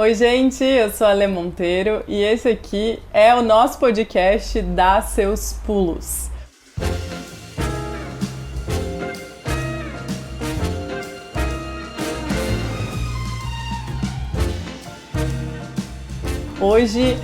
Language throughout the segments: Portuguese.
Oi, gente, eu sou a Lê Monteiro e esse aqui é o nosso podcast Dá Seus Pulos. Hoje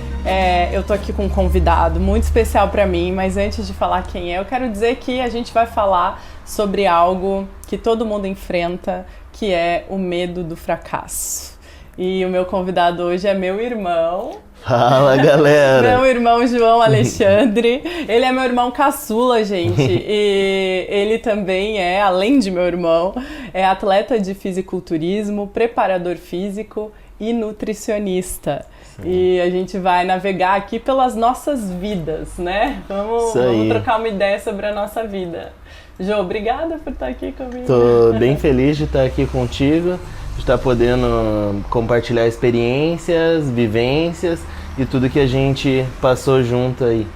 eu tô aqui com um convidado muito especial para mim, mas antes de falar quem é, eu quero dizer que a gente vai falar sobre algo que todo mundo enfrenta, que é o medo do fracasso. E o meu convidado hoje é meu irmão. Fala, galera! Meu irmão João Alexandre. Ele é meu irmão caçula, gente. E ele também é, além de meu irmão, é atleta de fisiculturismo, preparador físico e nutricionista. Sim. E a gente vai navegar aqui pelas nossas vidas, né? Vamos trocar uma ideia sobre a nossa vida. Jô, obrigada por estar aqui comigo. Tô bem feliz de estar aqui contigo, de estar podendo compartilhar experiências, vivências e tudo que a gente passou junto aí.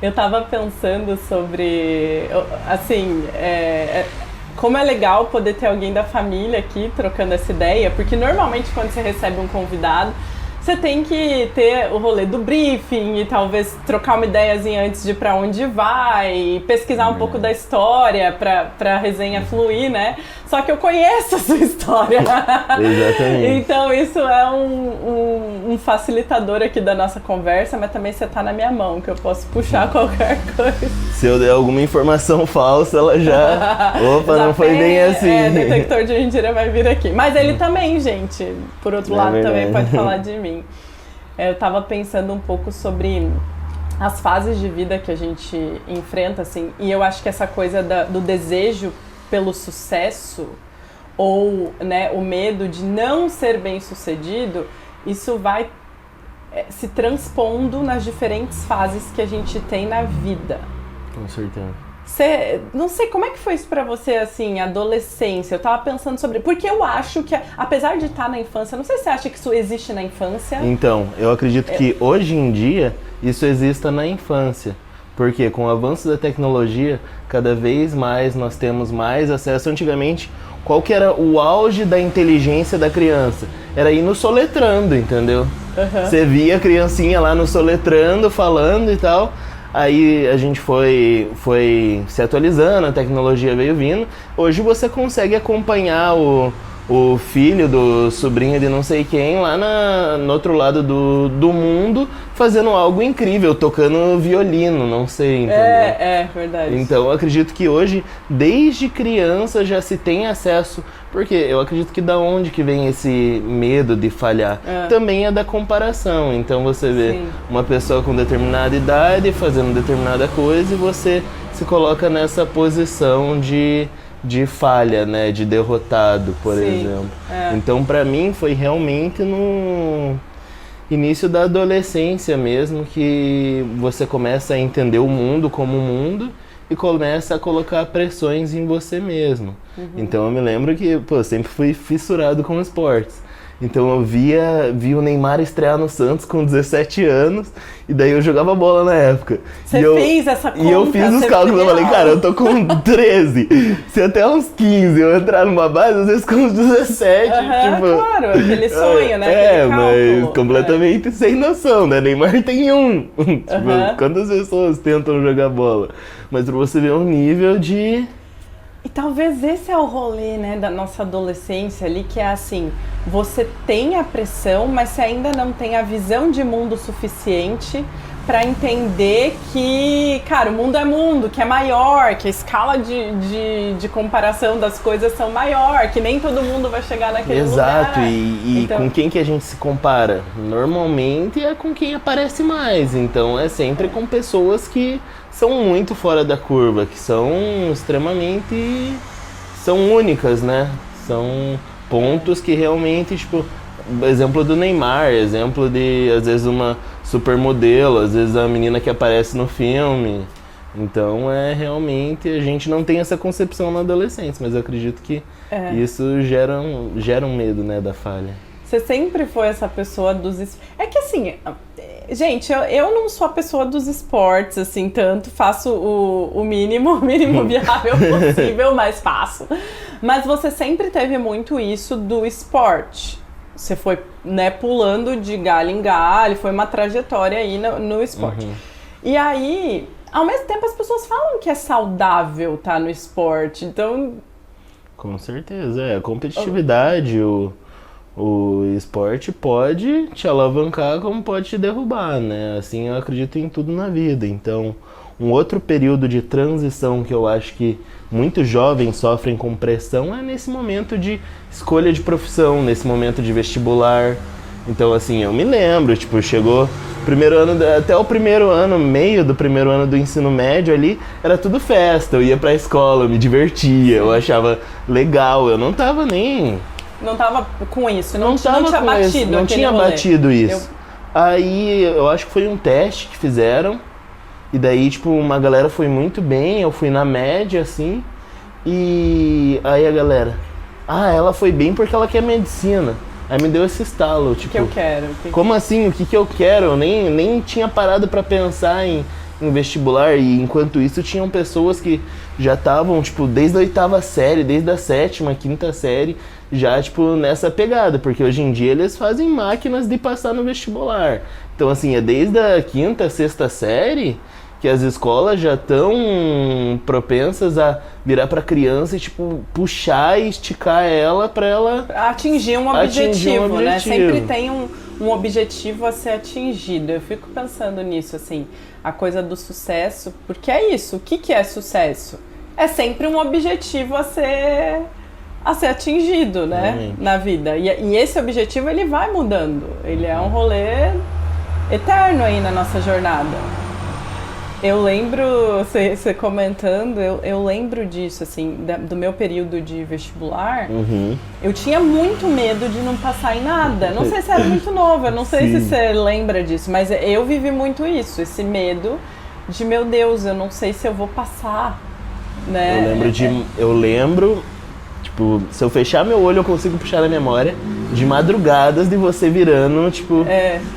Eu tava pensando sobre, assim, como é legal poder ter alguém da família aqui trocando essa ideia, porque normalmente quando você recebe um convidado, você tem que ter o rolê do briefing e talvez trocar uma ideiazinha antes de pra onde vai, pesquisar um pouco da história pra resenha fluir, né? Só que eu conheço a sua história. Exatamente. Então isso é um facilitador aqui da nossa conversa, mas também você tá na minha mão, que eu posso puxar qualquer coisa. Se eu der alguma informação falsa, ela já... Opa, já não foi bem assim. Detector de mentira vai vir aqui. Mas ele também, gente, por outro lado, também pode falar de mim. Eu tava pensando um pouco sobre as fases de vida que a gente enfrenta, assim, e eu acho que essa coisa do desejo pelo sucesso ou, né, o medo de não ser bem sucedido, isso vai se transpondo nas diferentes fases que a gente tem na vida. Com certeza. Não sei, como é que foi isso pra você, assim, adolescência? Eu tava pensando sobre... Porque eu acho que, apesar de estar na infância, não sei se você acha que isso existe na infância. Então, eu acredito que hoje em dia isso exista na infância. Porque com o avanço da tecnologia, cada vez mais nós temos mais acesso. Antigamente, qual que era o auge da inteligência da criança? Era ir no soletrando, entendeu? Uhum. Você via a criancinha lá no soletrando, falando e tal... Aí a gente foi se atualizando, a tecnologia veio vindo. Hoje você consegue acompanhar o filho do sobrinho de não sei quem lá no outro lado do mundo fazendo algo incrível, tocando violino, não sei, entendeu? É verdade. Então eu acredito que hoje, desde criança, já se tem acesso, porque eu acredito que da onde que vem esse medo de falhar? Também é da comparação. Então você vê uma pessoa com determinada idade fazendo determinada coisa e você se coloca nessa posição de falha, né, de derrotado, por exemplo. Então, pra mim, foi realmente no início da adolescência mesmo que você começa a entender o mundo como um mundo e começa a colocar pressões em você mesmo. Uhum. Então, eu me lembro que, eu sempre fui fissurado com esportes. Então eu via o Neymar estrear no Santos com 17 anos e daí eu jogava bola na época. Você fez essa conta? E eu fiz os cálculos, eu falei, cara, eu tô com 13, se até uns 15 eu entrar numa base, às vezes com uns 17, claro, aquele sonho, né? Aquele mas completamente sem noção, né? Neymar tem um. Quantas pessoas tentam jogar bola? Mas pra você ver um nível de... E talvez esse é o rolê, né, da nossa adolescência ali, que é assim, você tem a pressão, mas você ainda não tem a visão de mundo suficiente para entender que, cara, o mundo é mundo, que é maior, que a escala de comparação das coisas são maior, que nem todo mundo vai chegar naquele lugar. Exato, e então, com quem que a gente se compara? Normalmente é com quem aparece mais, então é sempre com pessoas que são muito fora da curva, que são extremamente... são únicas, né? São pontos que realmente, exemplo do Neymar, exemplo de, às vezes, uma supermodelo, às vezes a menina que aparece no filme. Então, realmente, a gente não tem essa concepção na adolescência, mas eu acredito que isso gera um medo, né, da falha. Você sempre foi essa pessoa dos... É que assim, gente, eu não sou a pessoa dos esportes, assim, tanto. Faço o mínimo viável possível, mas faço. Mas você sempre teve muito isso do esporte. Você foi né, pulando de galho em galho, foi uma trajetória aí no esporte. E aí, ao mesmo tempo, as pessoas falam que é saudável estar no esporte, então... Com certeza, a competitividade, o esporte pode te alavancar como pode te derrubar, né? Assim, eu acredito em tudo na vida. Então, um outro período de transição que eu acho que muitos jovens sofrem com pressão é nesse momento de escolha de profissão, nesse momento de vestibular. Então, assim, eu me lembro, tipo, chegou primeiro ano, até o primeiro ano, meio do primeiro ano do ensino médio ali, era tudo festa, eu ia pra escola, eu me divertia, eu achava legal, eu não tava nem... Não tava com isso, não tinha batido. Não tinha batido isso. Aí eu acho que foi um teste que fizeram. E daí, tipo, uma galera foi muito bem, eu fui na média, assim. E aí a galera, ela foi bem porque ela quer medicina. Aí me deu esse estalo, tipo... O que eu quero? Como assim? O que eu quero? Eu nem tinha parado pra pensar em vestibular. E enquanto isso, tinham pessoas que já estavam, tipo, desde a 8ª série, desde a 7ª, 5ª série... já, tipo, nessa pegada, porque hoje em dia eles fazem máquinas de passar no vestibular. Então, assim, é desde a 5ª, 6ª série que as escolas já estão propensas a virar pra criança e, tipo, puxar e esticar ela pra ela... Atingir um objetivo, né? Sempre tem um objetivo a ser atingido. Eu fico pensando nisso, assim, a coisa do sucesso, porque é isso. O que é sucesso? É sempre um objetivo a ser atingido, né, na vida. E esse objetivo, ele vai mudando. Ele é um rolê eterno aí na nossa jornada. Eu lembro, você comentando, eu lembro disso, assim, do meu período de vestibular. Eu tinha muito medo de não passar em nada. Não sei se era muito nova, não sei se você lembra disso, mas eu vivi muito isso, esse medo de, meu Deus, eu não sei se eu vou passar, né? Eu lembro, tipo, se eu fechar meu olho eu consigo puxar na memória de madrugadas de você virando, tipo,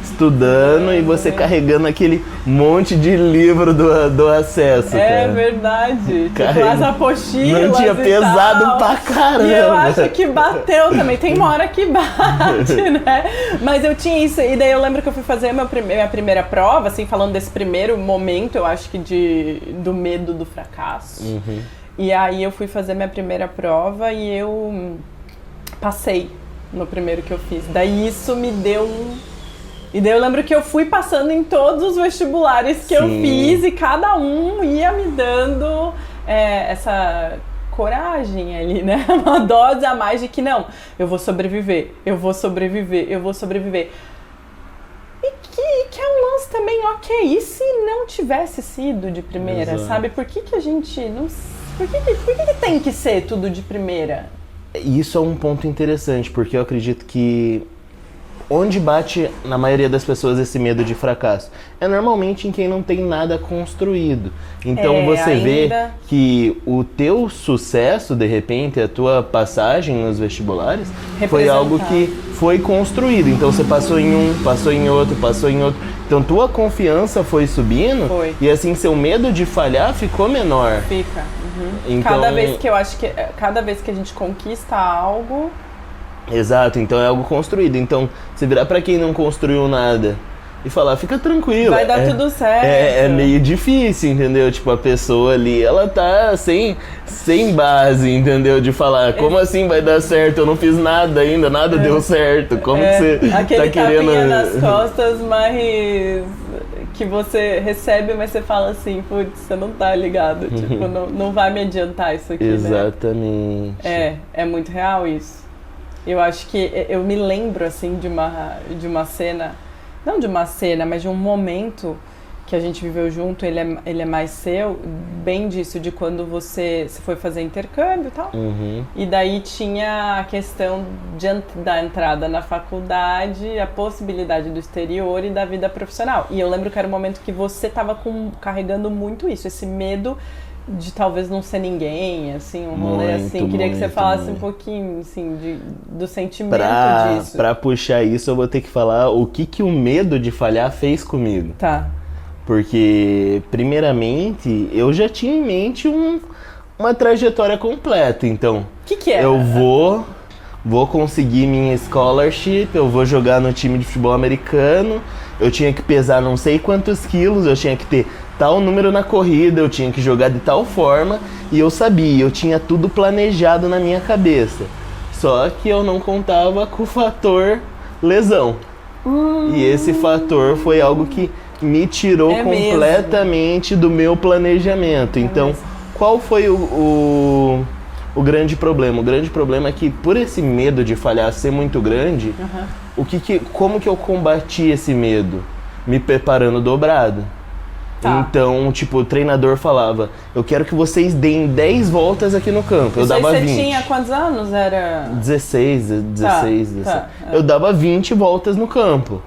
estudando e você carregando aquele monte de livro do acesso, cara. Verdade. Tipo, as apostilas. Não tinha pesado pra caramba. E eu acho que bateu também. Tem uma hora que bate, né? Mas eu tinha isso. E daí eu lembro que eu fui fazer minha primeira prova, assim, falando desse primeiro momento, eu acho que do medo do fracasso. E aí eu fui fazer minha primeira prova e eu passei no primeiro que eu fiz. Daí isso me deu E daí eu lembro que eu fui passando em todos os vestibulares que eu fiz e cada um ia me dando essa coragem ali, né? Uma dose a mais de que não, eu vou sobreviver. E que é um lance também, ok, e se não tivesse sido de primeira, sabe? Por que a gente não... Por que tem que ser tudo de primeira? Isso é um ponto interessante, porque eu acredito que onde bate na maioria das pessoas esse medo de fracasso? É normalmente em quem não tem nada construído. Então você vê que o teu sucesso, de repente, a tua passagem nos vestibulares, foi algo que foi construído. Então você passou em um, passou em outro. Então tua confiança foi subindo e assim seu medo de falhar ficou menor. Fica. Então, cada vez que a gente conquista algo... Exato, então é algo construído. Então, você virar pra quem não construiu nada e falar, fica tranquilo. Vai dar tudo certo. É meio difícil, entendeu? Tipo, a pessoa ali, ela tá sem base, entendeu? De falar, como assim vai dar certo? Eu não fiz nada ainda, nada deu certo. Como que você aquele tá querendo... tapinha nas costas, mas que você recebe, mas você fala assim, putz, você não tá ligado. Tipo, não vai me adiantar isso aqui, Exatamente. né? É muito real isso. Eu acho que eu me lembro, assim, de uma cena, não de uma cena, mas de um momento que a gente viveu junto, ele é mais seu, bem disso, de quando você foi fazer intercâmbio e tal. E daí tinha a questão da entrada na faculdade, a possibilidade do exterior e da vida profissional. E eu lembro que era um momento que você estava carregando muito isso, esse medo de talvez não ser ninguém, assim, um rolê assim. Queria que você falasse um pouquinho, assim, do sentimento disso. Pra puxar isso, eu vou ter que falar o que o medo de falhar fez comigo. Tá. Porque, primeiramente, eu já tinha em mente uma trajetória completa, então... O que é? Eu vou... vou conseguir minha scholarship, eu vou jogar no time de futebol americano, eu tinha que pesar não sei quantos quilos, eu tinha que ter tal número na corrida, eu tinha que jogar de tal forma, e eu sabia, eu tinha tudo planejado na minha cabeça. Só que eu não contava com o fator lesão. E esse fator foi algo que me tirou completamente do meu planejamento. Então, qual foi o grande problema? O grande problema é que, por esse medo de falhar ser muito grande, como que eu combati esse medo? Me preparando dobrado. Tá. Então, tipo, o treinador falava, eu quero que vocês deem 10 voltas aqui no campo. Eu dava 20. Você tinha quantos anos? Era 16. Tá. Eu dava 20 voltas no campo.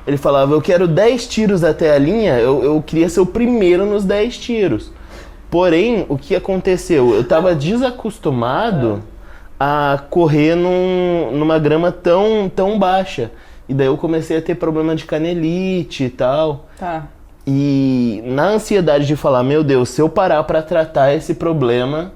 Ele falava, eu quero 10 tiros até a linha, eu queria ser o primeiro nos 10 tiros. Porém, o que aconteceu? Eu tava desacostumado a correr numa grama tão baixa. E daí eu comecei a ter problema de canelite e tal. Tá. E na ansiedade de falar, meu Deus, se eu parar pra tratar esse problema,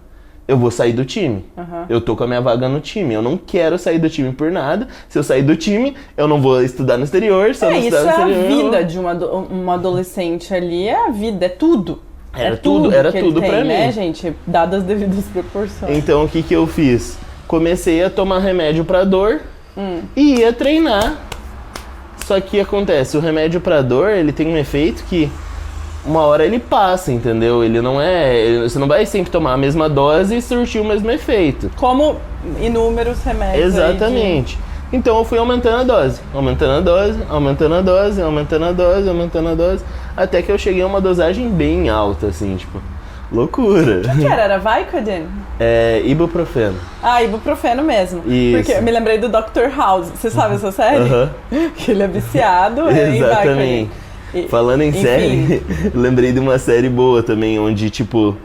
eu vou sair do time. Eu tô com a minha vaga no time. Eu não quero sair do time por nada. Se eu sair do time, eu não vou estudar no exterior. Se eu não estudar no exterior, isso é a vida de uma adolescente ali, é a vida, é tudo. Era tudo pra mim. Né, gente? Dadas as devidas proporções. Então, o que eu fiz? Comecei a tomar remédio pra dor e ia treinar. Só que acontece, o remédio pra dor, ele tem um efeito que uma hora ele passa, entendeu? Ele não é... Você não vai sempre tomar a mesma dose e surtir o mesmo efeito. Como inúmeros remédios. Exatamente. Então eu fui aumentando a dose, até que eu cheguei a uma dosagem bem alta, assim, tipo... Loucura. O que era? Era Vicodin? Ibuprofeno. Ibuprofeno mesmo. Isso. Porque eu me lembrei do Dr. House. Você sabe essa série? Que ele é viciado em Exatamente. Vicodin. Falando em série, lembrei de uma série boa também, onde, tipo,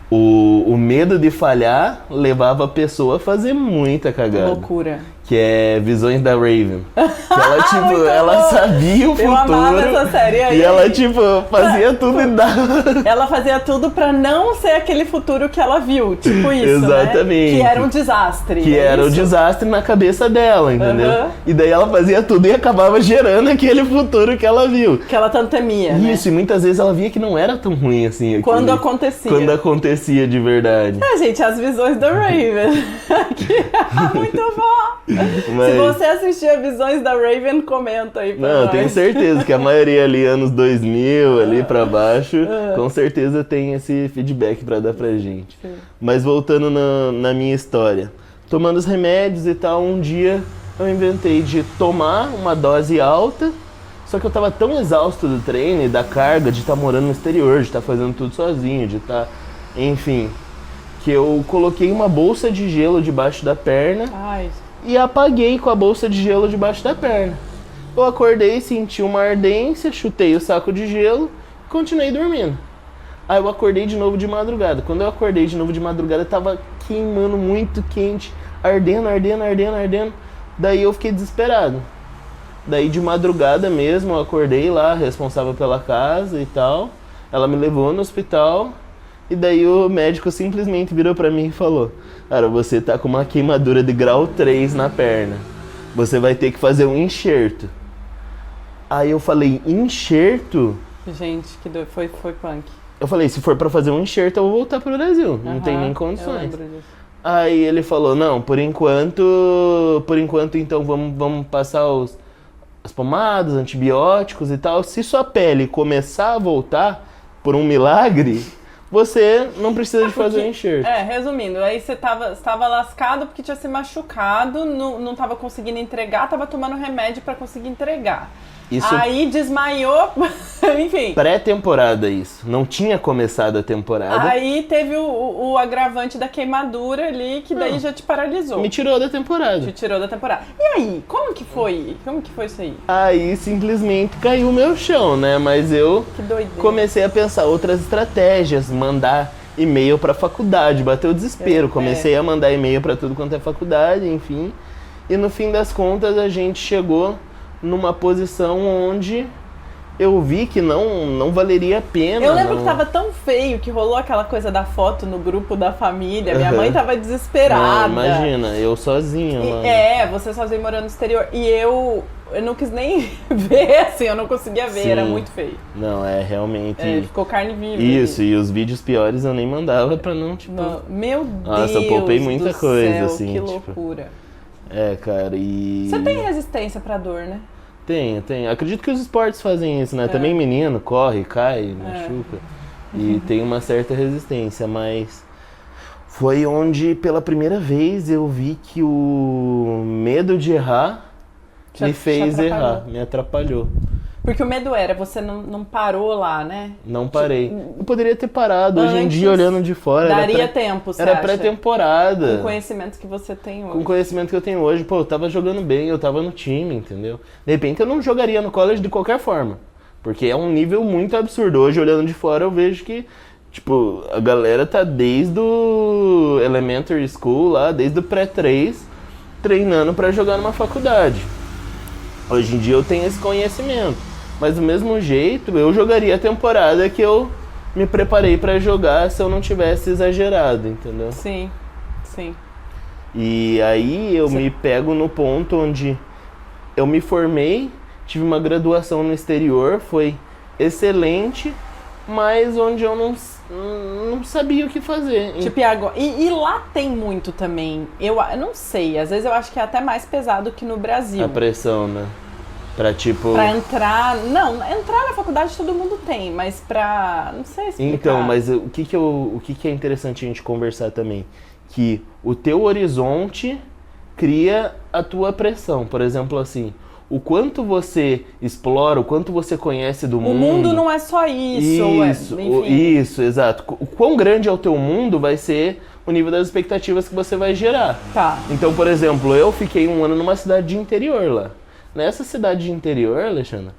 o medo de falhar levava a pessoa a fazer muita cagada. Loucura. Que é Visões da Raven. Que ela, tipo, ela sabia o futuro. Eu amava essa série aí. E ela, tipo, fazia tudo e dava. Ela fazia tudo pra não ser aquele futuro que ela viu. Tipo isso, exatamente. Né? Que era um desastre. Que era um desastre na cabeça dela, entendeu? E daí ela fazia tudo e acabava gerando aquele futuro que ela viu. Que ela tanto temia, Isso, né? E muitas vezes ela via que não era tão ruim assim. Quando acontecia. Quando acontecia de verdade. Gente, as visões da Raven. Que é muito bom. Mas... Se você assistir a Visões da Raven, comenta aí pra nós. Não, tenho certeza que a maioria ali, anos 2000, ali pra baixo, com certeza tem esse feedback pra dar pra gente. Sim. Mas voltando na minha história. Tomando os remédios e tal, um dia eu inventei de tomar uma dose alta, só que eu tava tão exausto do treino e da carga, de estar morando no exterior, de estar fazendo tudo sozinho, de estar... Enfim, que eu coloquei uma bolsa de gelo debaixo da perna. E apaguei com a bolsa de gelo debaixo da perna. Eu acordei, senti uma ardência, chutei o saco de gelo e continuei dormindo. Aí eu acordei de novo de madrugada. Quando eu acordei de novo de madrugada, tava queimando muito quente, ardendo. Daí eu fiquei desesperado. Daí de madrugada mesmo, eu acordei lá, responsável pela casa e tal. Ela me levou no hospital. E daí o médico simplesmente virou pra mim e falou: cara, você tá com uma queimadura de grau 3 na perna. Você vai ter que fazer um enxerto. Aí eu falei, enxerto? Gente, que doido. Foi punk. Eu falei, se for pra fazer um enxerto, eu vou voltar pro Brasil. Não tem nem condições. Eu lembro disso. Aí ele falou, não, por enquanto então vamos passar as pomadas, antibióticos e tal. Se sua pele começar a voltar por um milagre... Você não precisa de fazer um enxerto. Resumindo, aí você tava lascado porque tinha se machucado, não tava conseguindo entregar, tava tomando remédio pra conseguir entregar. Isso... Aí desmaiou, enfim. Pré-temporada isso, não tinha começado a temporada. Aí teve o agravante da queimadura ali, que daí já te paralisou. Me tirou da temporada. Te tirou da temporada. E aí, como que foi isso aí? Aí simplesmente caiu o meu chão, né? Mas eu comecei a pensar outras estratégias, mandar e-mail pra faculdade, bateu o desespero. Comecei a mandar e-mail pra tudo quanto é faculdade, enfim. E no fim das contas a gente chegou numa posição onde eu vi que não valeria a pena. Eu lembro que tava tão feio que rolou aquela coisa da foto no grupo da família. Minha mãe tava desesperada. Não, imagina, eu sozinho lá. Você sozinho morando no exterior. E eu não quis nem ver, assim, eu não conseguia ver, era muito feio. Não, realmente... ficou carne viva. Isso, e os vídeos piores eu nem mandava pra não, tipo... Meu Deus. Nossa, eu poupei muita coisa, céu, assim, que tipo... loucura. Cara, e... Você tem resistência pra dor, né? Tenho. Acredito que os esportes fazem isso, né? Também menino corre, cai, machuca. E tem uma certa resistência, mas... Foi onde, pela primeira vez, eu vi que o medo de errar me fez errar, me atrapalhou. Porque o medo era, você não parou lá, né? Não parei. Eu poderia ter parado, hoje em dia, olhando de fora. Daria tempo, você Era pré-temporada. Com o conhecimento que você tem hoje. Com o conhecimento que eu tenho hoje, eu tava jogando bem, eu tava no time, entendeu? De repente eu não jogaria no college de qualquer forma. Porque é um nível muito absurdo. Hoje, olhando de fora, eu vejo que, tipo, a galera tá desde o elementary school lá, desde o pré-3, treinando pra jogar numa faculdade. Hoje em dia eu tenho esse conhecimento, mas do mesmo jeito eu jogaria a temporada que eu me preparei pra jogar se eu não tivesse exagerado, entendeu? Sim. E aí eu me pego no ponto onde eu me formei, tive uma graduação no exterior, foi excelente, mas onde eu não sabia o que fazer. Tipo, e lá tem muito também, eu não sei, às vezes eu acho que é até mais pesado que no Brasil. A pressão, né? Pra entrar, entrar na faculdade todo mundo tem, mas não sei explicar. Então, mas o que é interessante a gente conversar também? Que o teu horizonte cria a tua pressão, por exemplo, assim... O quanto você explora, o quanto você conhece do mundo... O mundo não é só isso. Isso, exato. O quão grande é o teu mundo vai ser o nível das expectativas que você vai gerar. Tá. Então, por exemplo, eu fiquei 1 ano numa cidade de interior lá. Nessa cidade de interior, Alexandra,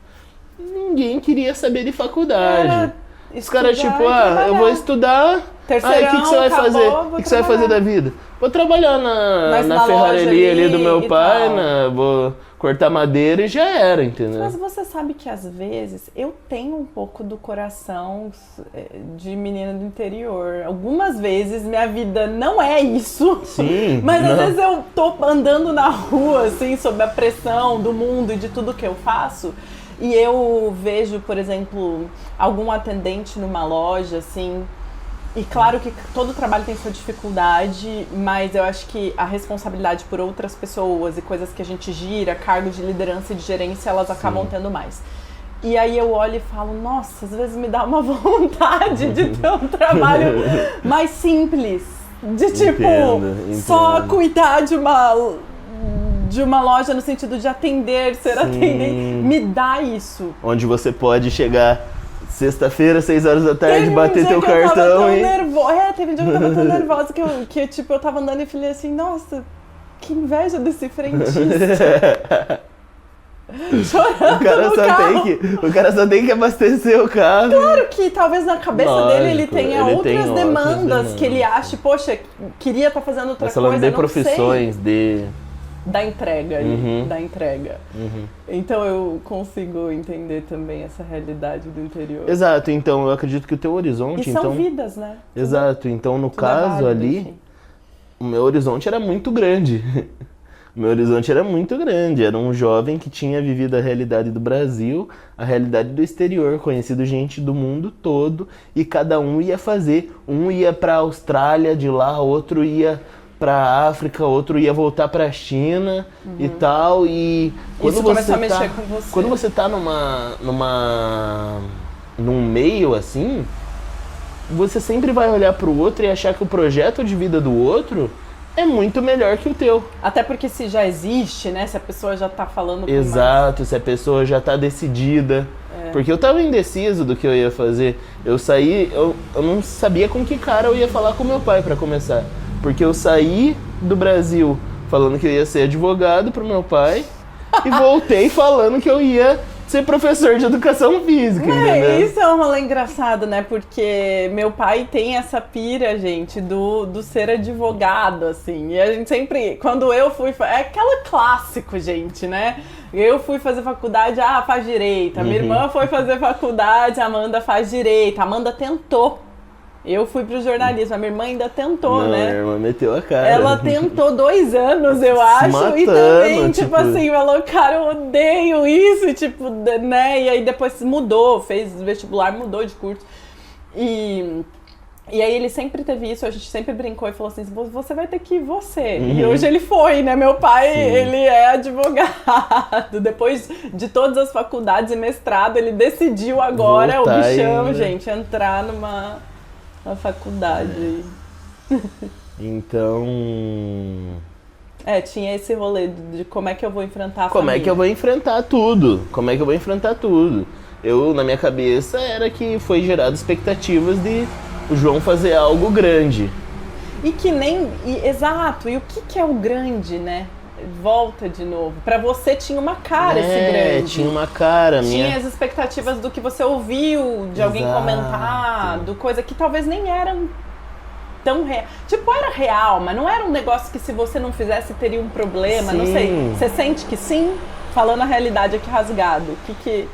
ninguém queria saber de faculdade. Os caras tipo, eu vou estudar... Terceirão, o que você vai fazer? O que você vai fazer da vida? Vou trabalhar na ferraria ali do meu pai, vou cortar madeira e já era, entendeu? Mas você sabe que às vezes eu tenho um pouco do coração de menina do interior. Algumas vezes minha vida não é isso. Sim. Mas às vezes eu tô andando na rua, assim, sob a pressão do mundo e de tudo que eu faço. E eu vejo, por exemplo, algum atendente numa loja, assim... E claro que todo trabalho tem sua dificuldade, mas eu acho que a responsabilidade por outras pessoas e coisas que a gente gira, cargos de liderança e de gerência, elas acabam tendo mais. E aí eu olho e falo, nossa, às vezes me dá uma vontade de ter um trabalho mais simples. De tipo, entendo. Só cuidar de uma loja no sentido de atender, ser atendente. Me dá isso. Onde você pode chegar... Sexta-feira, 6 horas da tarde, bater teu cartão e... Teve um dia que eu tava tão nervosa que tipo, eu tava andando e falei assim, nossa, que inveja desse frentista. Chorando O cara só tem que abastecer o carro. Claro que talvez na cabeça dele ele tenha outras demandas que ele ache, poxa, queria estar fazendo outra coisa, falando de profissões, da entrega da entrega. Então eu consigo entender também essa realidade do interior. Exato, então eu acredito que o teu horizonte... E são vidas, né? Exato, então no caso ali, enfim. O meu horizonte era muito grande. Era um jovem que tinha vivido a realidade do Brasil, a realidade do exterior, conhecido gente do mundo todo, e cada um ia fazer. Um ia pra Austrália de lá, outro ia... pra África, outro ia voltar pra China e tal, e quando isso começou a mexer com você. Quando você tá num meio assim, você sempre vai olhar pro outro e achar que o projeto de vida do outro é muito melhor que o teu. Até porque se já existe, né, se a pessoa já tá falando... Exato, se a pessoa já tá decidida. Porque eu tava indeciso do que eu ia fazer. Eu saí, eu não sabia com que cara eu ia falar com meu pai pra começar. Porque eu saí do Brasil falando que eu ia ser advogado pro meu pai e voltei falando que eu ia ser professor de educação física, entendeu? Isso é um rolê engraçado, né? Porque meu pai tem essa pira, gente, do ser advogado, assim. E a gente sempre, quando eu fui... É aquela clássico, gente, né? Eu fui fazer faculdade, faz direito. A minha irmã foi fazer faculdade, a Amanda faz direito. A Amanda tentou. Eu fui pro jornalismo, a minha irmã ainda tentou, Não, né? Minha irmã meteu a cara. Ela tentou 2 anos, eu acho, matando, e também, tipo assim, falou, cara, eu odeio isso, tipo, né? E aí depois mudou, fez vestibular, mudou de curso. E aí ele sempre teve isso, a gente sempre brincou e falou assim, você vai ter que ir você. E hoje ele foi, né? Meu pai, Sim. Ele é advogado. Depois de todas as faculdades e mestrado, ele decidiu agora, voltar o bichão, gente, entrar numa faculdade. Então... tinha esse rolê de como é que eu vou enfrentar a família. Como é que eu vou enfrentar tudo? Como é que eu vou enfrentar tudo? Eu, na minha cabeça, era que foi gerado expectativas de o João fazer algo grande. E que nem... exato. E o que é o grande, né? Volta de novo. Pra você tinha uma cara esse grande. Tinha uma cara. Tinha as expectativas do que você ouviu, de alguém comentar, do coisa que talvez nem eram tão real. Tipo, era real, mas não era um negócio que se você não fizesse teria um problema, sim. Não sei. Você sente que sim? Falando a realidade aqui rasgado. O que...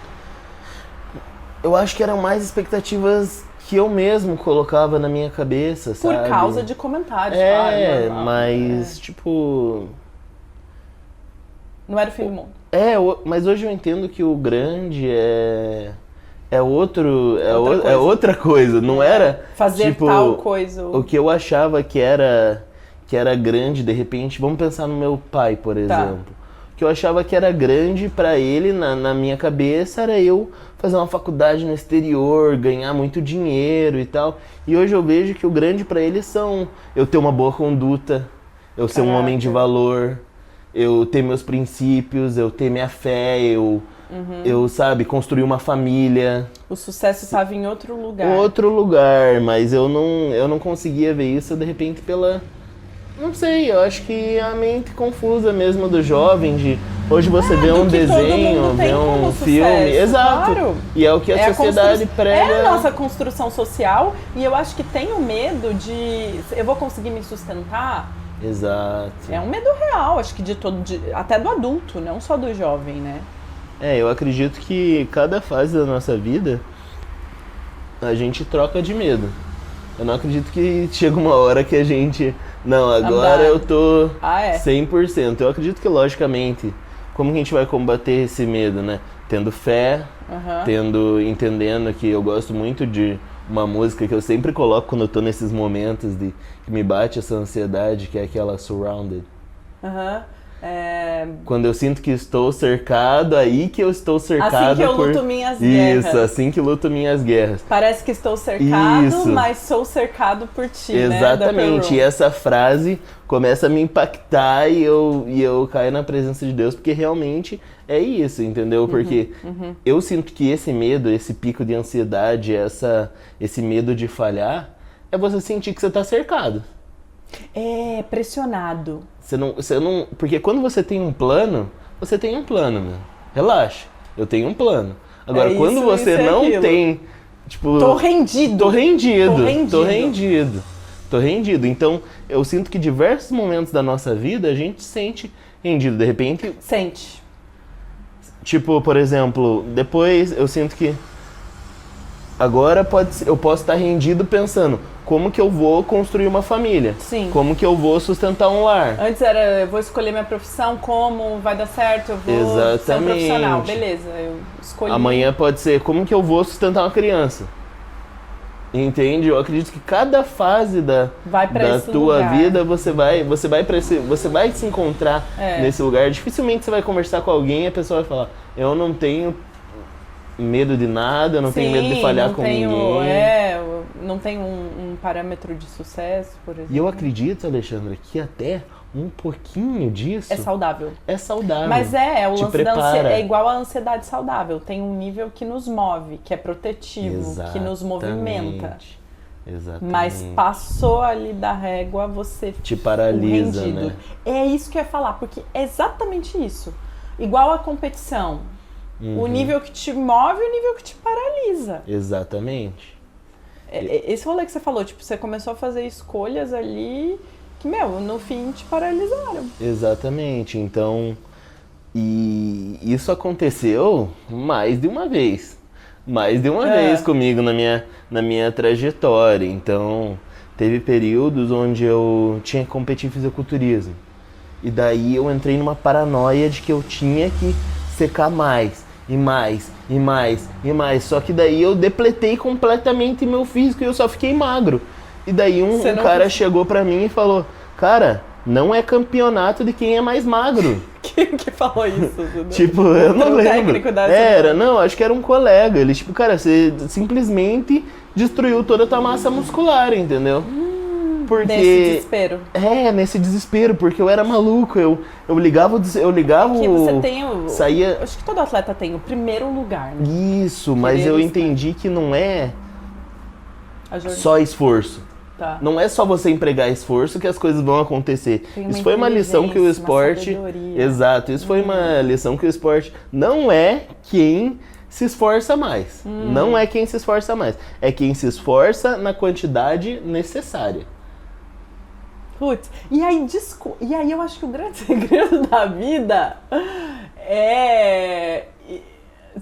Eu acho que eram mais expectativas que eu mesmo colocava na minha cabeça, sabe? Por causa de comentários, claro. Mas, tipo... Não era o fim do mundo. Mas hoje eu entendo que o grande é outra coisa. Não era fazer tipo, tal coisa. O que eu achava que era grande, de repente, vamos pensar no meu pai, por exemplo. O que eu achava que era grande pra ele, na minha cabeça, era eu fazer uma faculdade no exterior, ganhar muito dinheiro e tal. E hoje eu vejo que o grande pra ele são eu ter uma boa conduta, eu ser um homem de valor, eu ter meus princípios, eu ter minha fé, eu, sabe, construir uma família. O sucesso estava em outro lugar. Outro lugar, mas eu não conseguia ver isso, de repente, não sei, eu acho que a mente confusa mesmo do jovem, de hoje você vê um desenho, vê um filme. Exato. Claro. E é o que a sociedade prega. É a nossa construção social, e eu acho que tem o medo de eu vou conseguir me sustentar. Exato. É um medo real, acho que até do adulto, não só do jovem, né? Eu acredito que cada fase da nossa vida a gente troca de medo. Eu não acredito que chega uma hora que a gente... Não, agora eu tô 100%. Eu acredito que, logicamente, como que a gente vai combater esse medo, né? Tendo fé, entendendo que eu gosto muito de uma música que eu sempre coloco quando eu tô nesses momentos que me bate essa ansiedade, que é aquela Surrounded. Quando eu sinto que estou cercado, aí que eu estou cercado assim que eu luto minhas guerras. Isso, assim que luto minhas guerras. Parece que estou cercado, mas sou cercado por ti, Exatamente, né? E essa frase começa a me impactar e eu caio na presença de Deus, porque realmente é isso, entendeu? Porque eu sinto que esse medo, esse pico de ansiedade, esse medo de falhar, é você sentir que você está cercado. É, pressionado. Você não, porque quando você tem um plano, meu. Relaxa, eu tenho um plano. Agora, quando você não tem, tipo... Tô rendido. Então, eu sinto que diversos momentos da nossa vida a gente sente rendido. De repente... Sente. Tipo, por exemplo, depois eu sinto que... Agora eu posso estar rendido pensando, como que eu vou construir uma família? Sim. Como que eu vou sustentar um lar? Antes era, eu vou escolher minha profissão, como vai dar certo, eu vou ser um profissional. Beleza, eu escolhi. Amanhã pode ser, como que eu vou sustentar uma criança? Entende? Eu acredito que cada fase da tua vida você vai se encontrar nesse lugar. Dificilmente você vai conversar com alguém e a pessoa vai falar, eu não tenho medo de nada, eu não tenho medo de falhar com ninguém. Não tenho um parâmetro de sucesso, por exemplo. E eu acredito, Alexandra, que até um pouquinho disso... É saudável. É saudável. Mas o lance da ansiedade é igual a ansiedade saudável. Tem um nível que nos move, que é protetivo, que nos movimenta. Exatamente. Mas passou ali da régua, você te paralisa, rendido. Né? É isso que eu ia falar, porque é exatamente isso. Igual a competição. O nível que te move e o nível que te paralisa. Exatamente. Esse rolê que você falou, tipo, você começou a fazer escolhas ali que, no fim te paralisaram. Exatamente. Então, e isso aconteceu mais de uma vez. Mais de uma vez comigo na minha trajetória. Então, teve períodos onde eu tinha que competir em fisiculturismo. E daí eu entrei numa paranoia de que eu tinha que secar mais, e mais, e mais, e mais. Só que daí eu depletei completamente meu físico e eu só fiquei magro. E daí um cara chegou pra mim e falou, cara, não é campeonato de quem é mais magro. Quem que falou isso? Tipo, eu não lembro. Era, não, acho que era um colega. Ele, tipo, cara, você simplesmente destruiu toda a tua massa muscular, entendeu? Porque... Nesse desespero. Nesse desespero, porque eu era maluco, eu ligava Porque você tem saía... Acho que todo atleta tem o primeiro lugar, né? Isso, mas eu entendi que não é só esforço. Tá. Não é só você empregar esforço que as coisas vão acontecer. Isso foi uma lição que o esporte... Exato, isso foi uma lição que o esporte não é quem se esforça mais. Não é quem se esforça mais. É quem se esforça na quantidade necessária. Putz, e aí eu acho que o grande segredo da vida é,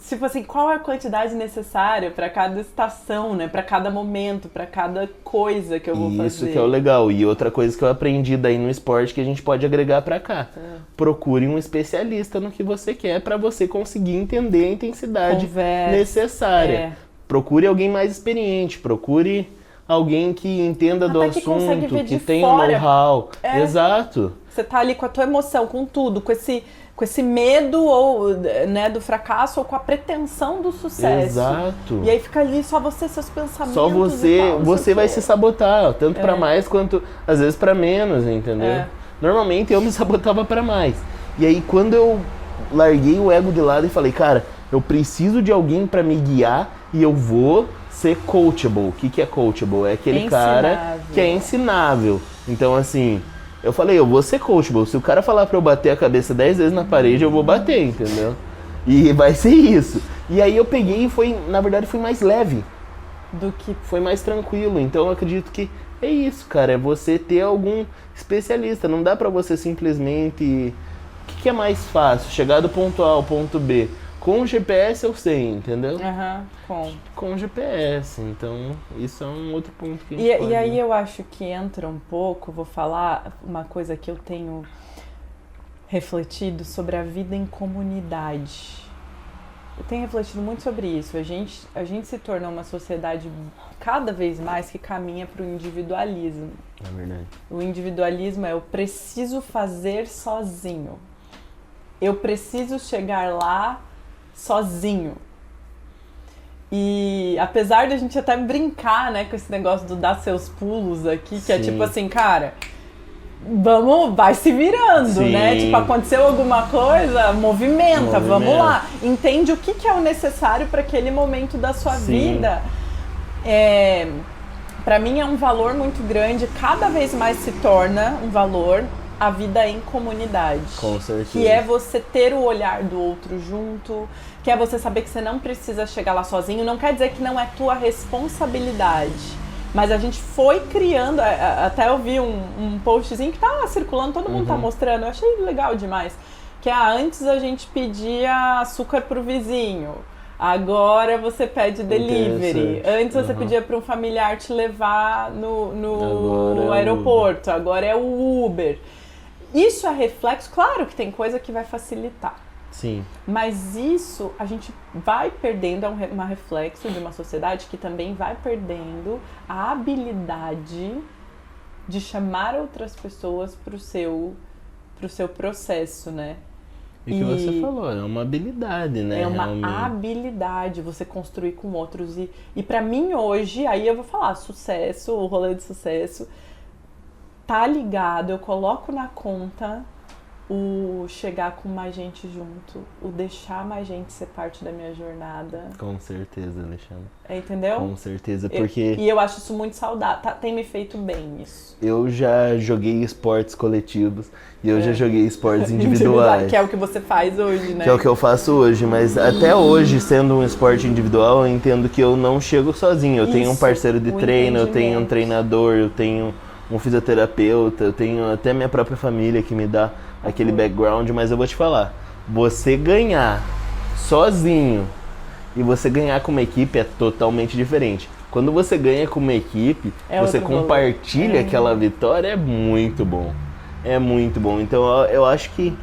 tipo assim, qual é a quantidade necessária para cada estação, né? Para cada momento, para cada coisa que eu vou fazer. Isso que é o legal. E outra coisa que eu aprendi daí no esporte que a gente pode agregar para cá. Procure um especialista no que você quer para você conseguir entender a intensidade necessária. Procure alguém mais experiente, procure alguém que entenda do assunto, que tenha um know-how. Exato. Você tá ali com a tua emoção, com tudo, com esse medo ou, né, do fracasso ou com a pretensão do sucesso. Exato. E aí fica ali só você, seus pensamentos. Só você vai se sabotar, tanto para mais quanto às vezes para menos, entendeu? Normalmente eu me sabotava para mais. E aí quando eu larguei o ego de lado e falei, cara, eu preciso de alguém para me guiar e eu vou ser coachable. O que é coachable? É aquele cara que é ensinável. Então, assim, eu falei, eu vou ser coachable. Se o cara falar pra eu bater a cabeça 10 vezes na parede, eu vou bater, entendeu? E vai ser isso. E aí eu peguei e na verdade, foi mais leve. Foi mais tranquilo. Então, eu acredito que é isso, cara. É você ter algum especialista. Não dá pra você simplesmente... O que é mais fácil? Chegar do ponto A ao ponto B. Com o GPS eu sei, entendeu? Com o GPS, então isso é um outro ponto que a gente pode... E aí eu acho que entra um pouco, vou falar uma coisa que eu tenho refletido sobre a vida em comunidade. Eu tenho refletido muito sobre isso. A gente se tornou uma sociedade cada vez mais que caminha para o individualismo. É verdade. O individualismo é eu preciso fazer sozinho. Eu preciso chegar lá sozinho. E apesar de a gente até brincar, né, com esse negócio do dar seus pulos aqui, que é tipo assim, cara, vai se virando, né? Tipo, aconteceu alguma coisa, movimenta, vamos lá. Entende o que é o necessário para aquele momento da sua vida. Para mim é um valor muito grande, cada vez mais se torna um valor a vida em comunidade. Com certeza. Que é você ter o olhar do outro junto, que é você saber que você não precisa chegar lá sozinho. Não quer dizer que não é tua responsabilidade, mas a gente foi criando, até eu vi um postzinho que tá circulando, todo mundo tá mostrando, eu achei legal demais, que antes a gente pedia açúcar pro vizinho, agora você pede delivery. Antes você pedia para um familiar te levar no aeroporto, agora é o Uber. Isso é reflexo, claro que tem coisa que vai facilitar. Sim. Mas isso a gente vai perdendo, é um reflexo de uma sociedade que também vai perdendo a habilidade de chamar outras pessoas pro seu processo, né? E que você falou, é uma habilidade, né? É uma habilidade você construir com outros. E pra mim hoje, aí eu vou falar, sucesso, o rolê de sucesso, tá ligado, eu coloco na conta o chegar com mais gente junto, o deixar mais gente ser parte da minha jornada. Com certeza, Alexandre. Entendeu? Com certeza, porque... E eu acho isso muito saudável, tem me feito bem isso. Eu já joguei esportes coletivos e eu já joguei esportes individuais. Que é o que você faz hoje, né? Que é o que eu faço hoje, mas até hoje, sendo um esporte individual, eu entendo que eu não chego sozinho. Eu tenho um parceiro de treino, eu tenho um treinador, eu tenho um fisioterapeuta, eu tenho até minha própria família que me dá aquele background, mas eu vou te falar, você ganhar sozinho e você ganhar com uma equipe é totalmente diferente. Quando você ganha com uma equipe, você compartilha aquela vitória, é muito bom. É muito bom. Então eu acho que...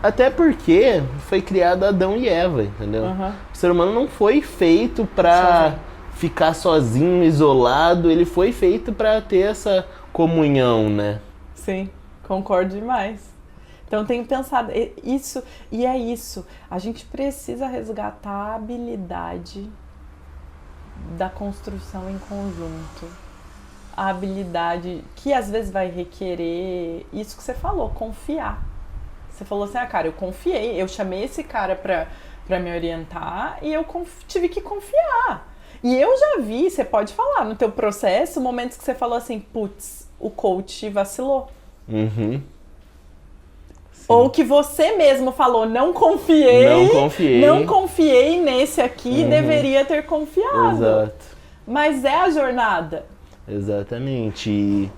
Até porque foi criado Adão e Eva, entendeu? O ser humano não foi feito pra ficar sozinho, isolado. Ele foi feito pra ter essa comunhão, né? Sim, concordo demais. Então tenho pensado, isso, e é isso. A gente precisa resgatar a habilidade da construção em conjunto. A habilidade que às vezes vai requerer isso que você falou, confiar. Você falou assim, cara, eu confiei, eu chamei esse cara pra me orientar e eu tive que confiar. E eu já vi, você pode falar no teu processo, momentos que você falou assim, putz, o coach vacilou. Ou que você mesmo falou, não confiei nesse aqui, deveria ter confiado. Exato. Mas é a jornada. Exatamente. E,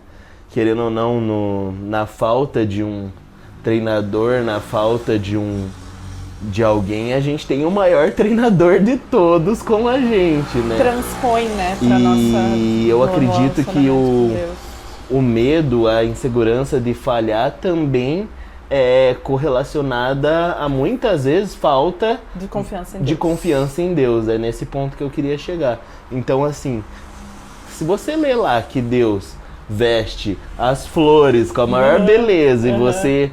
querendo ou não, na falta de um treinador, na falta de alguém, a gente tem o maior treinador de todos com a gente, né? Transpõe, né, pra nossa... E eu acredito que o medo, a insegurança de falhar também é correlacionada a muitas vezes falta de confiança em Deus. É nesse ponto que eu queria chegar. Então, assim, se você lê lá que Deus veste as flores com a maior beleza e você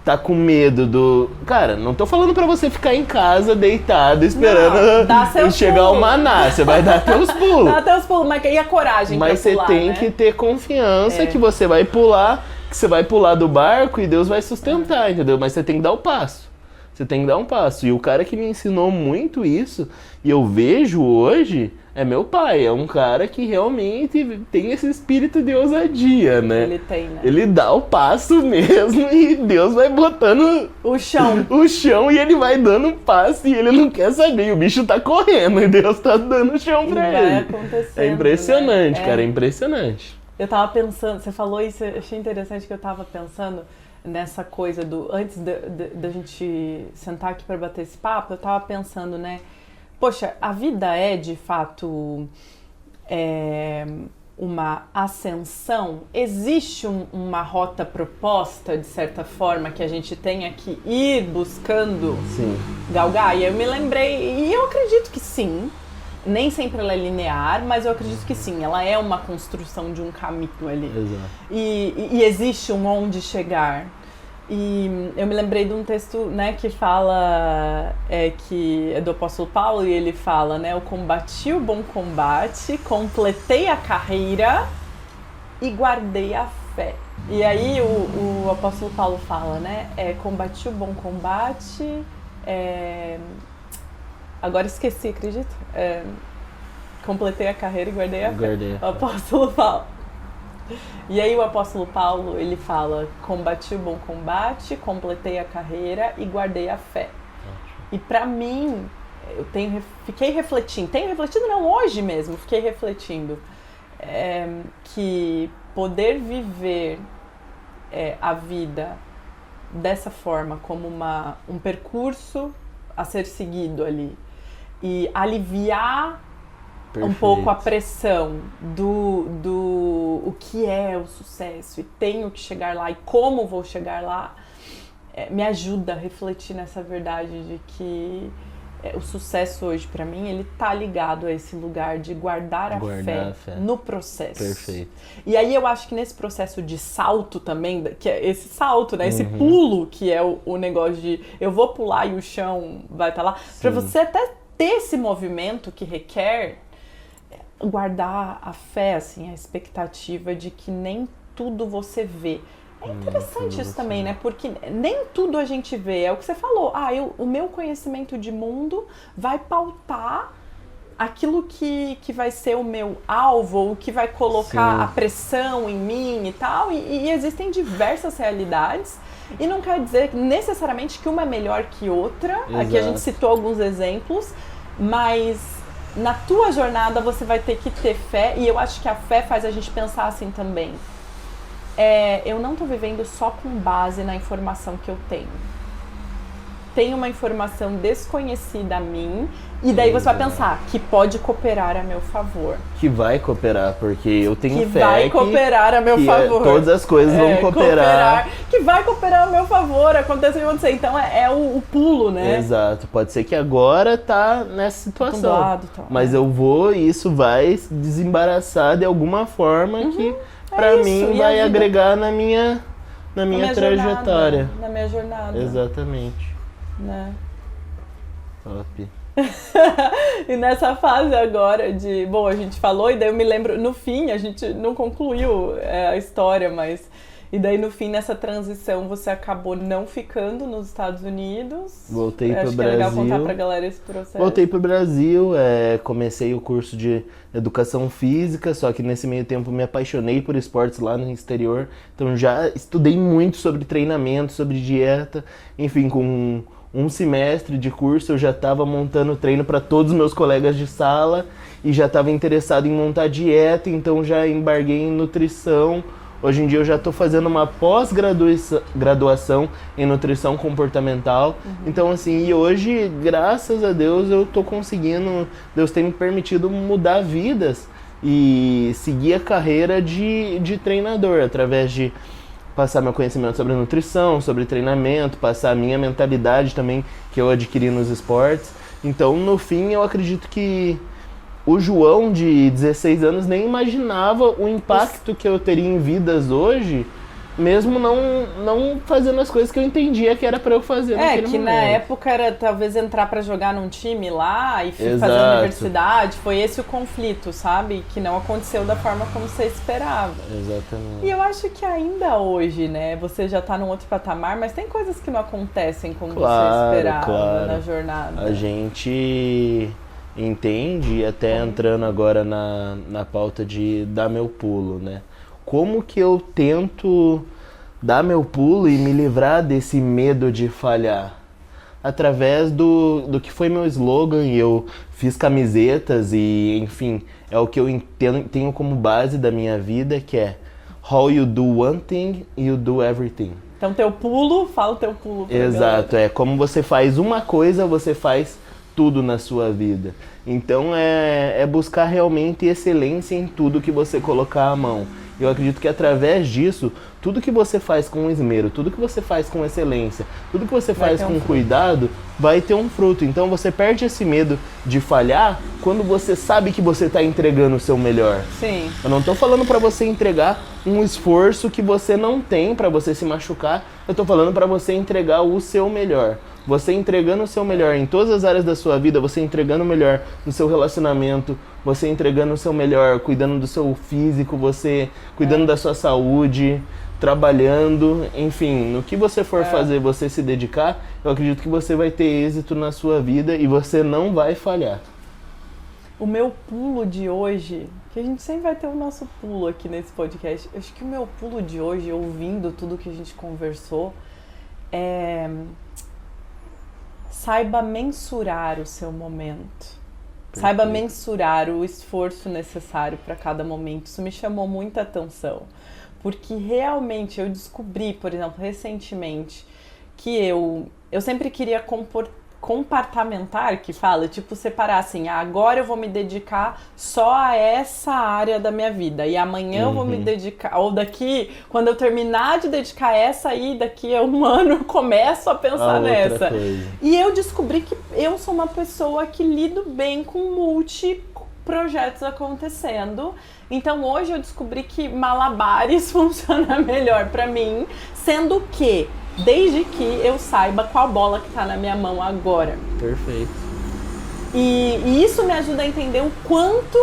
tá com medo do... Cara, não tô falando pra você ficar em casa deitado esperando chegar o maná. Você vai dar teus pulos. Dá teus pulos, mas e a coragem pra pular, você tem que ter confiança que você vai pular, que você vai pular do barco e Deus vai sustentar, entendeu? Mas você tem que dar o passo. Você tem que dar um passo. E o cara que me ensinou muito isso, e eu vejo hoje, é meu pai. É um cara que realmente tem esse espírito de ousadia, né? Ele tem, né? Ele dá o passo mesmo e Deus vai botando o chão e ele vai dando passo e ele não quer saber. O bicho tá correndo e Deus tá dando o chão pra ele. Vai acontecendo, é impressionante, né? Cara, é impressionante. Eu tava pensando, você falou isso, eu achei interessante que eu tava pensando nessa coisa do... Antes da gente sentar aqui pra bater esse papo, eu tava pensando, né? Poxa, a vida é, de fato, uma ascensão? Existe uma rota proposta, de certa forma, que a gente tenha que ir buscando galgar? E eu me lembrei, e eu acredito que sim. Nem sempre ela é linear, mas eu acredito que sim, ela é uma construção de um caminho ali. Exato. E existe um onde chegar. E eu me lembrei de um texto, né, que fala, que é do apóstolo Paulo, e ele fala, né, eu combati o bom combate, completei a carreira e guardei a fé. E aí o apóstolo Paulo fala, né, combati o bom combate, agora esqueci, acredita? Completei a carreira e guardei a fé. O apóstolo Paulo. E aí o apóstolo Paulo, ele fala, combati o bom combate, completei a carreira e guardei a fé. E pra mim, fiquei refletindo, não, hoje mesmo, fiquei refletindo, que poder viver a vida dessa forma, como um percurso a ser seguido ali, e aliviar um pouco a pressão do o que é o sucesso e tenho que chegar lá e como vou chegar lá, me ajuda a refletir nessa verdade de que o sucesso hoje pra mim, ele tá ligado a esse lugar de guardar a fé no processo. Perfeito. E aí eu acho que nesse processo de salto também, que é esse salto, né, esse pulo que é o negócio de eu vou pular e o chão vai estar lá, pra você até ter esse movimento que requer guardar a fé, assim, a expectativa de que nem tudo você vê. É interessante isso também, né? Porque nem tudo a gente vê. É o que você falou. O meu conhecimento de mundo vai pautar aquilo que vai ser o meu alvo, o que vai colocar a pressão em mim e tal. E existem diversas realidades. E não quer dizer necessariamente que uma é melhor que outra. Exato. Aqui a gente citou alguns exemplos. Mas na tua jornada você vai ter que ter fé. E eu acho que a fé faz a gente pensar assim também. Eu não estou vivendo só com base na informação que eu tenho. Tem uma informação desconhecida a mim, e daí você vai pensar que pode cooperar a meu favor. Que vai cooperar, porque eu tenho fé vai cooperar a meu favor. Todas as coisas vão cooperar. Que vai cooperar a meu favor, acontece o que acontecer. Então o pulo, né? Exato, pode ser que agora tá nessa situação. Mas eu vou e isso vai desembaraçar de alguma forma que pra mim vai agregar na minha trajetória. Na minha jornada. Exatamente. Né? Top. E nessa fase agora bom, a gente falou e daí eu me lembro, no fim, a gente não concluiu a história, mas e daí no fim, nessa transição, você acabou não ficando nos Estados Unidos. Voltei pro Brasil. Acho que é legal contar pra galera esse processo. Voltei pro Brasil, comecei o curso de educação física, só que nesse meio tempo me apaixonei por esportes lá no exterior, então já estudei muito sobre treinamento, sobre dieta, enfim, com um semestre de curso eu já estava montando treino para todos os meus colegas de sala e já estava interessado em montar dieta, então já embarguei em nutrição. Hoje em dia eu já estou fazendo uma pós-graduação em nutrição comportamental. Então assim, e hoje, graças a Deus, eu estou conseguindo, Deus tem me permitido mudar vidas e seguir a carreira de treinador, através de passar meu conhecimento sobre nutrição, sobre treinamento, passar a minha mentalidade também que eu adquiri nos esportes. Então, no fim, eu acredito que o João de 16 anos nem imaginava o impacto que eu teria em vidas hoje, mesmo não fazendo as coisas que eu entendia que era pra eu fazer naquele momento. Na época era talvez entrar pra jogar num time lá e fazer a universidade. Foi esse o conflito, sabe? Que não aconteceu da forma como você esperava. Exatamente. E eu acho que ainda hoje, né? Você já tá num outro patamar, mas tem coisas que não acontecem como você esperava na jornada. A gente entende, e até entrando agora na pauta de dar meu pulo, né? Como que eu tento dar meu pulo e me livrar desse medo de falhar? Através do que foi meu slogan, e eu fiz camisetas e, enfim, é o que eu tenho como base da minha vida, que é How you do one thing, you do everything. Então teu pulo, fala o teu pulo. Exato, como você faz uma coisa, você faz tudo na sua vida. Então é buscar realmente excelência em tudo que você colocar a mão. Eu acredito que através disso, tudo que você faz com esmero, tudo que você faz com excelência, tudo que você faz com cuidado, vai ter um fruto. Então você perde esse medo de falhar quando você sabe que você está entregando o seu melhor. Sim. Eu não estou falando para você entregar um esforço que você não tem para você se machucar. Eu estou falando para você entregar o seu melhor. Você entregando o seu melhor em todas as áreas da sua vida, você entregando o melhor no seu relacionamento, você entregando o seu melhor, cuidando do seu físico, você cuidando da sua saúde, trabalhando, enfim, no que você for fazer, você se dedicar, eu acredito que você vai ter êxito na sua vida e você não vai falhar. O meu pulo de hoje, que a gente sempre vai ter o nosso pulo aqui nesse podcast, acho que o meu pulo de hoje, ouvindo tudo que a gente conversou, saiba mensurar o seu momento. Saiba mensurar o esforço necessário para cada momento. Isso me chamou muita atenção. Porque realmente eu descobri, por exemplo, recentemente, que eu sempre queria compartamentar, que fala, tipo, separar assim, agora eu vou me dedicar só a essa área da minha vida, e amanhã eu vou me dedicar, ou daqui, quando eu terminar de dedicar essa aí, daqui a um ano eu começo a pensar nessa. E eu descobri que eu sou uma pessoa que lido bem com multi-projetos acontecendo, então hoje eu descobri que malabares funciona melhor pra mim, sendo que desde que eu saiba qual bola que tá na minha mão agora. Perfeito. E isso me ajuda a entender o quanto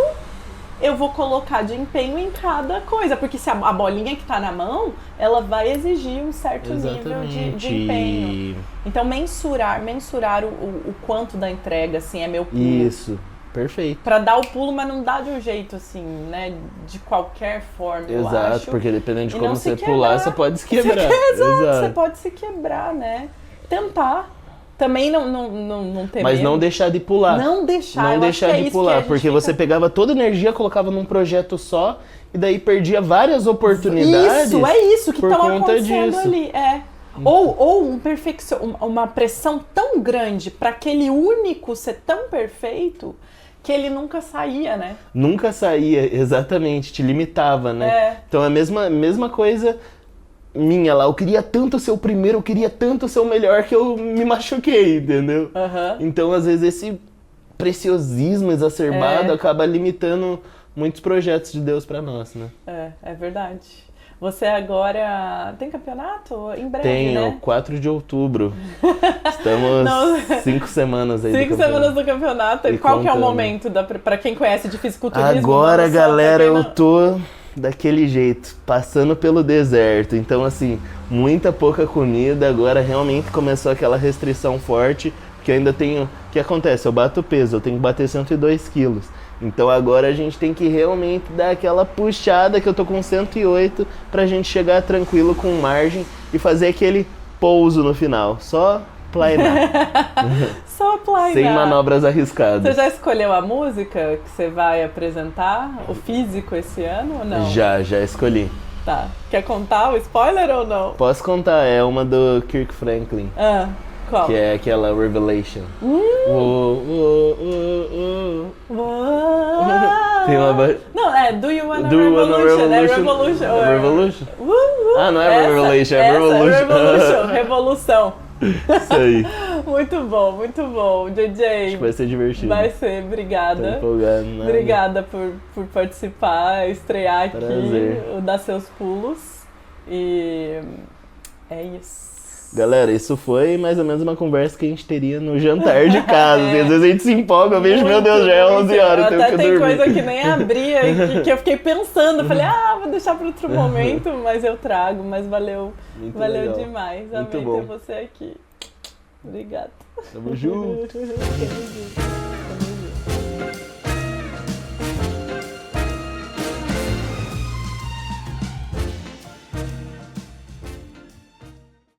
eu vou colocar de empenho em cada coisa. Porque se a bolinha que tá na mão, ela vai exigir um certo nível de empenho. Então, mensurar o quanto da entrega, assim, é meu pulo. Isso, perfeito. Pra dar o pulo, mas não dá de um jeito, assim, né? De qualquer forma, eu acho. Exato, porque dependendo de como você pular, você pode se quebrar. Exato, você pode se quebrar, né? Tentar. Também não ter Mas medo. Não deixar de pular. Não deixar de pular, porque você pegava toda a energia, colocava num projeto só e daí perdia várias oportunidades. Isso, é isso que estão acontecendo ali. Ou uma pressão tão grande para aquele único ser tão perfeito que ele nunca saía, né? Nunca saía, exatamente, te limitava, né? Então a mesma coisa minha lá, eu queria tanto ser o primeiro, eu queria tanto ser o melhor que eu me machuquei, entendeu? Então, às vezes, esse preciosismo exacerbado acaba limitando muitos projetos de Deus pra nós, né? É verdade. Você agora tem campeonato? Em breve, Tenho, né? 4 de outubro. Estamos 5 semanas aí 5 semanas do campeonato. E qual que é o momento, pra quem conhece de fisiculturismo? Agora, galera, eu tô daquele jeito, passando pelo deserto. Então, assim, muita pouca comida. Agora realmente começou aquela restrição forte, porque eu ainda tenho... O que acontece? Eu bato peso, eu tenho que bater 102 quilos. Então agora a gente tem que realmente dar aquela puxada, que eu tô com 108, pra gente chegar tranquilo com margem e fazer aquele pouso no final. Só plainar. Só plainar. Sem manobras arriscadas. Você já escolheu a música que você vai apresentar? O físico esse ano ou não? Já escolhi. Tá. Quer contar o spoiler ou não? Posso contar, é uma do Kirk Franklin. Qual? Que é aquela Revelation. Tem uma... Não, Do You Wanna Revolution? É Revolution. Revolution? Ah, não é Revelation, é Revolution. Revolução. Isso aí. Muito bom, JJ. Acho que vai ser divertido. Vai ser, obrigada. Tô empolgado, né? Obrigada por participar, estrear aqui, dar seus pulos. E é isso. Galera, isso foi mais ou menos uma conversa que a gente teria no jantar de casa. Às vezes a gente se empolga, eu vejo, meu Deus, já é 11 horas, eu tenho que dormir. Até tem coisa que nem abria, que eu fiquei pensando. Falei, vou deixar para outro momento, mas eu trago. Mas valeu demais. Muito Amei bom. ter você aqui. Obrigada. Tamo junto. Tamo junto.